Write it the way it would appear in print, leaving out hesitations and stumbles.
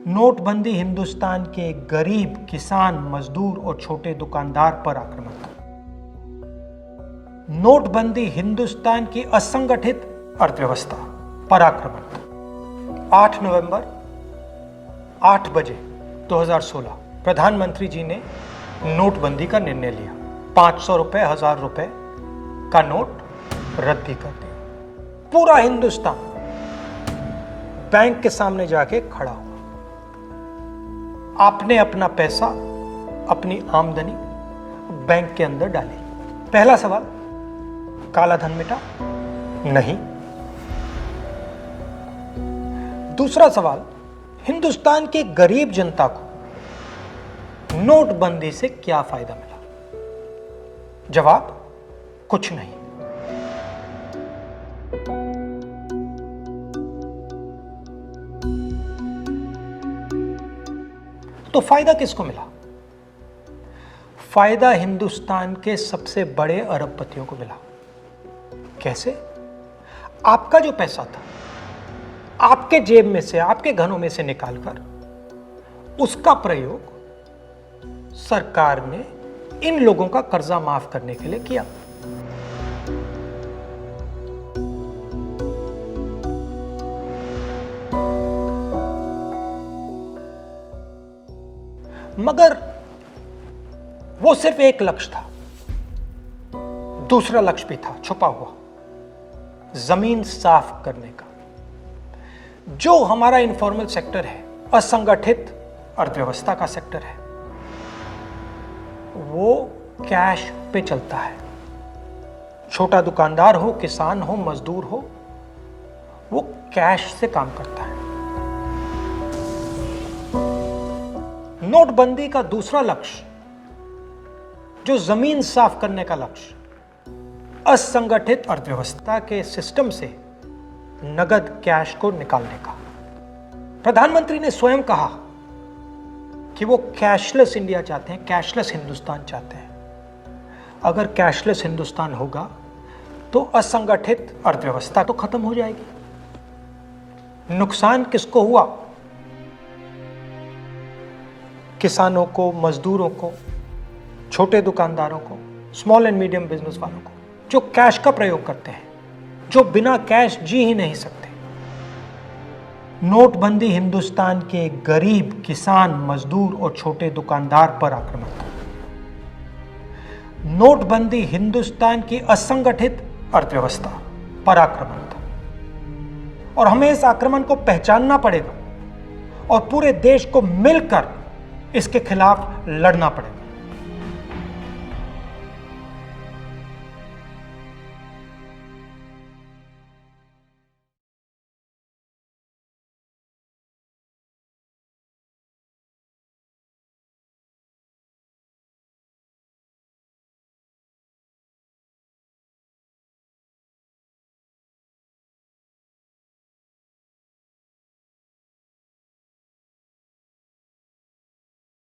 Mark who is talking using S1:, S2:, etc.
S1: नोटबंदी हिंदुस्तान के गरीब, किसान, मजदूर और छोटे दुकानदार पर आक्रमण था। नोटबंदी हिंदुस्तान की असंगठित अर्थव्यवस्था पर आक्रमण था। 8 नवंबर 8 बजे 2016 प्रधानमंत्री जी ने नोटबंदी का निर्णय लिया। 500 रुपए, 1000 रुपए का नोट रद्दी कर दिया। पूरा हिंदुस्तान बैंक के सामने जाके खड़ा हुआ। आपने अपना पैसा, अपनी आमदनी बैंक के अंदर डाली। पहला सवाल, काला धन मिटा? नहीं। दूसरा सवाल, हिंदुस्तान के गरीब जनता को नोटबंदी से क्या फायदा मिला? जवाब, कुछ नहीं। तो फायदा किसको मिला? फायदा हिंदुस्तान के सबसे बड़े अरबपतियों को मिला। कैसे? आपका जो पैसा था, आपके जेब में से, आपके घरों में से निकालकर उसका प्रयोग सरकार ने इन लोगों का कर्जा माफ करने के लिए किया। मगर वो सिर्फ एक लक्ष्य था। दूसरा लक्ष्य भी था छुपा हुआ, जमीन साफ करने का। जो हमारा इनफॉर्मल सेक्टर है, असंगठित अर्थव्यवस्था का सेक्टर है, वो कैश पे चलता है। छोटा दुकानदार हो, किसान हो, मजदूर हो, वो कैश से काम करता है। नोटबंदी का दूसरा लक्ष्य, जो जमीन साफ करने का लक्ष्य, असंगठित अर्थव्यवस्था के सिस्टम से नगद कैश को निकालने का। प्रधानमंत्री ने स्वयं कहा कि वो कैशलेस इंडिया चाहते हैं, कैशलेस हिंदुस्तान चाहते हैं। अगर कैशलेस हिंदुस्तान होगा तो असंगठित अर्थव्यवस्था तो खत्म हो जाएगी। नुकसान किसको हुआ? किसानों को, मजदूरों को, छोटे दुकानदारों को, स्मॉल एंड मीडियम बिजनेस वालों को, जो कैश का प्रयोग करते हैं, जो बिना कैश जी ही नहीं सकते। नोटबंदी हिंदुस्तान के गरीब, किसान, मजदूर और छोटे दुकानदार पर आक्रमण था। नोटबंदी हिंदुस्तान की असंगठित अर्थव्यवस्था पर आक्रमण था। और हमें इस आक्रमण को पहचानना पड़ेगा और पूरे देश को मिलकर इसके खिलाफ लड़ना पड़ेगा।